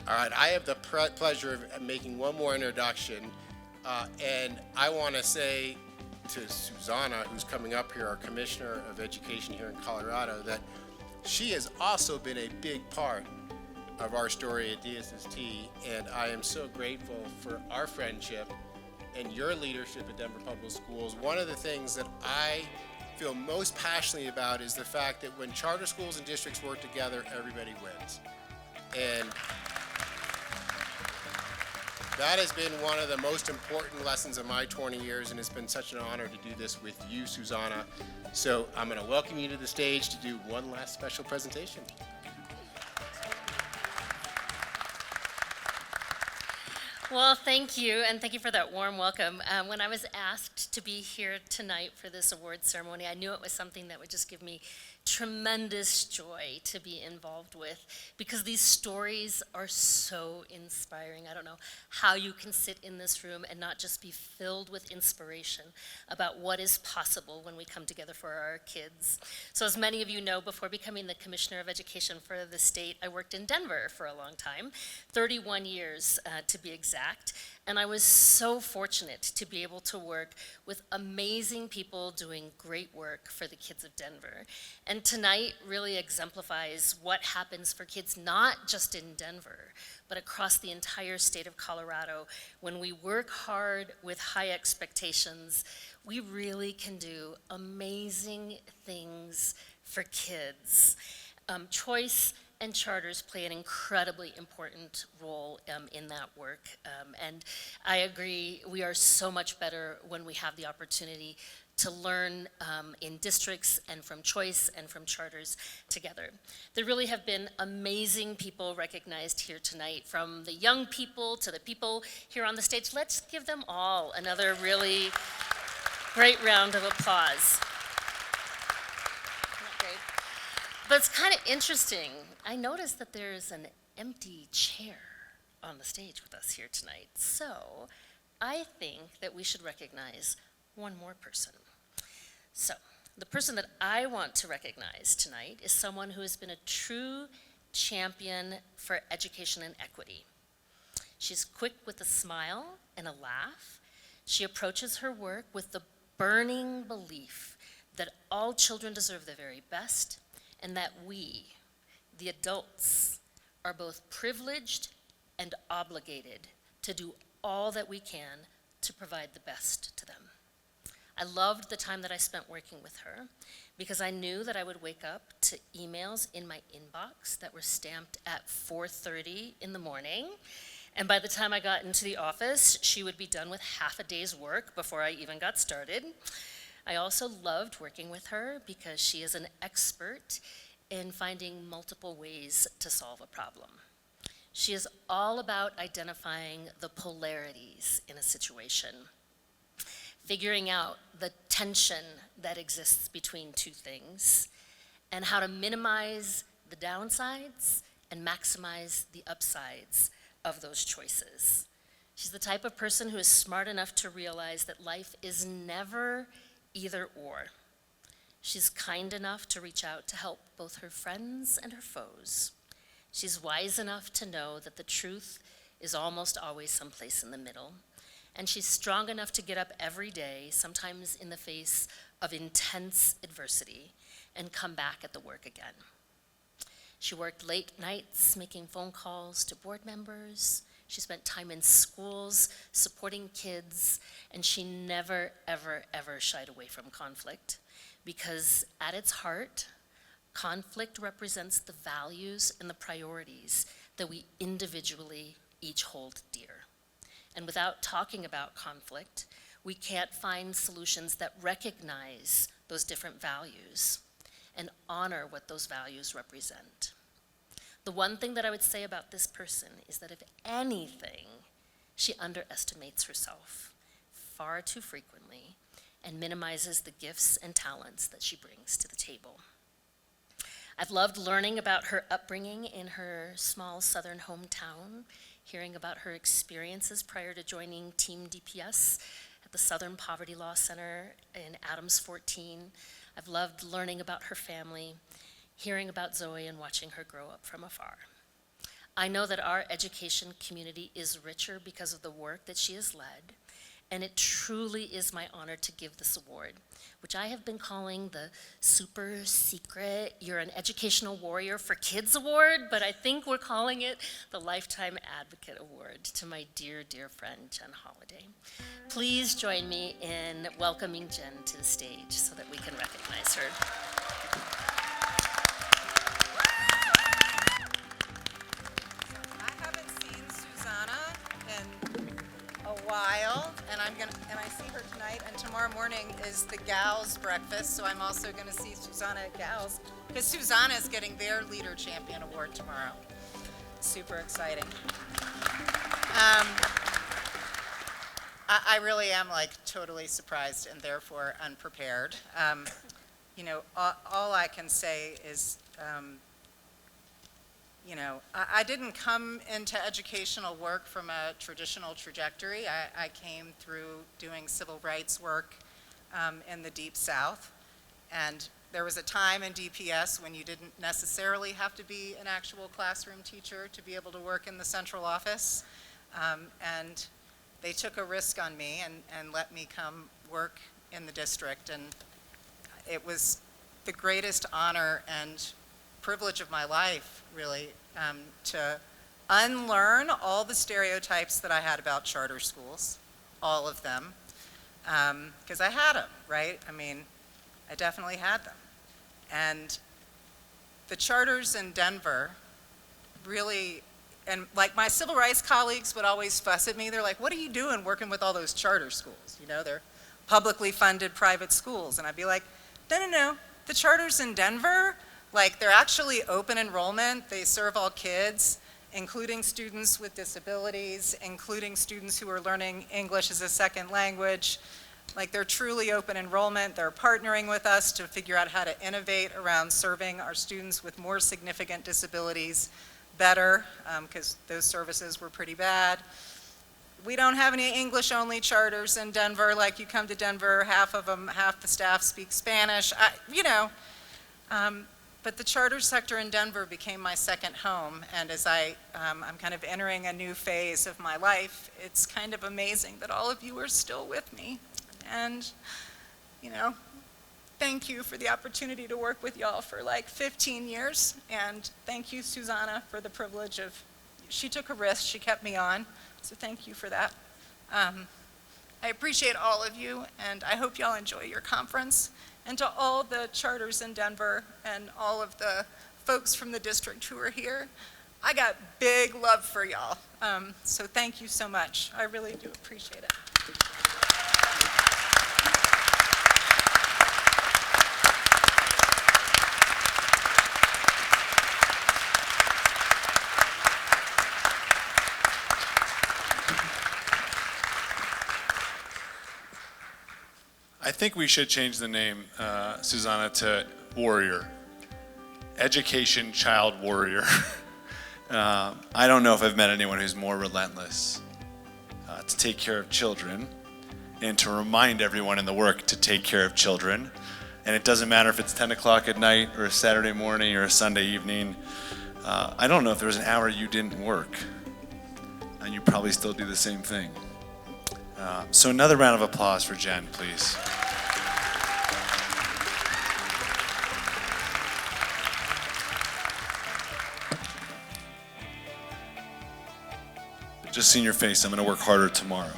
All right, I have the pleasure of making one more introduction, and I want to say to Susanna, who's coming up here, our Commissioner of Education here in Colorado, that she has also been a big part of our story at DSST, and I am so grateful for our friendship and your leadership at Denver Public Schools. One of the things that I feel most passionately about is the fact that when charter schools and districts work together, everybody wins. And that has been one of the most important lessons of my 20 years, and it's been such an honor to do this with you, Susanna. So I'm going to welcome you to the stage to do one last special presentation. Well, thank you, and thank you for that warm welcome. When I was asked to be here tonight for this award ceremony, I knew it was something that would just give me tremendous joy to be involved with, because these stories are so inspiring. I don't know how you can sit in this room and not just be filled with inspiration about what is possible when we come together for our kids. So as many of you know, before becoming the Commissioner of Education for the state, I worked in Denver for a long time, 31 years to be exact. And I was so fortunate to be able to work with amazing people doing great work for the kids of Denver. And tonight really exemplifies what happens for kids not just in Denver, but across the entire state of Colorado. When we work hard with high expectations, we really can do amazing things for kids. Choice and charters play an incredibly important role in that work. And I agree, we are so much better when we have the opportunity to learn in districts and from choice and from charters together. There really have been amazing people recognized here tonight, from the young people to the people here on the stage. Let's give them all another really great round of applause. But it's kind of interesting. I noticed that there's an empty chair on the stage with us here tonight. So I think that we should recognize one more person. So the person that I want to recognize tonight is someone who has been a true champion for education and equity. She's quick with a smile and a laugh. She approaches her work with the burning belief that all children deserve the very best, and that we, the adults, are both privileged and obligated to do all that we can to provide the best to them. I loved the time that I spent working with her, because I knew that I would wake up to emails in my inbox that were stamped at 4:30 in the morning, and by the time I got into the office, she would be done with half a day's work before I even got started. I also loved working with her because she is an expert in finding multiple ways to solve a problem. She is all about identifying the polarities in a situation, figuring out the tension that exists between two things, and how to minimize the downsides and maximize the upsides of those choices. She's the type of person who is smart enough to realize that life is never either or. She's kind enough to reach out to help both her friends and her foes. She's wise enough to know that the truth is almost always someplace in the middle. And she's strong enough to get up every day, sometimes in the face of intense adversity, and come back at the work again. She worked late nights making phone calls to board members. She spent time in schools supporting kids, and she never, ever, ever shied away from conflict, because at its heart, conflict represents the values and the priorities that we individually each hold dear. And without talking about conflict, we can't find solutions that recognize those different values and honor what those values represent. The one thing that I would say about this person is that if anything, she underestimates herself far too frequently and minimizes the gifts and talents that she brings to the table. I've loved learning about her upbringing in her small southern hometown, hearing about her experiences prior to joining Team DPS at the Southern Poverty Law Center in Adams 14. I've loved learning about her family, hearing about Zoe and watching her grow up from afar. I know that our education community is richer because of the work that she has led, and it truly is my honor to give this award, which I have been calling the super secret You're an Educational Warrior for Kids Award, but I think we're calling it the Lifetime Advocate Award to my dear, dear friend, Jen Holladay. Please join me in welcoming Jen to the stage so that we can recognize her. I haven't seen Susanna in a while, and I see her tonight, and tomorrow morning is the Gals breakfast, so I'm also gonna see Susanna at Gals, because Susanna is getting their Leader Champion Award tomorrow. Super exciting. I really am like totally surprised and therefore unprepared. You know, all I can say is, you know, I didn't come into educational work from a traditional trajectory. I came through doing civil rights work in the Deep South. And there was a time in DPS when you didn't necessarily have to be an actual classroom teacher to be able to work in the central office. And they took a risk on me and let me come work in the district. And it was the greatest honor and privilege of my life, really, to unlearn all the stereotypes that I had about charter schools, all of them, because I had them, right? I mean, I definitely had them. And the charters in Denver really, and like my civil rights colleagues would always fuss at me. They're like, what are you doing working with all those charter schools? You know, they're publicly funded private schools. And I'd be like, no, the charters in Denver, like they're actually open enrollment. They serve all kids, including students with disabilities, including students who are learning English as a second language. Like they're truly open enrollment. They're partnering with us to figure out how to innovate around serving our students with more significant disabilities better, because those services were pretty bad. We don't have any English-only charters in Denver. Like you come to Denver, half of them, half the staff speak Spanish, you know. But the charter sector in Denver became my second home, and as I'm kind of entering a new phase of my life, it's kind of amazing that all of you are still with me. And, you know, thank you for the opportunity to work with y'all for like 15 years, and thank you, Susanna, for the privilege of, she took a risk, she kept me on, so thank you for that. I appreciate all of you, and I hope y'all enjoy your conference. And to all the charters in Denver and all of the folks from the district who are here, I got big love for y'all. So thank you so much. I really do appreciate it. I think we should change the name, Susanna, to Warrior. Education Child Warrior. I don't know if I've met anyone who's more relentless to take care of children and to remind everyone in the work to take care of children. And it doesn't matter if it's 10 o'clock at night or a Saturday morning or a Sunday evening. I don't know if there was an hour you didn't work, and you probably still do the same thing. So another round of applause for Jen, please. Just seeing your face, I'm going to work harder tomorrow.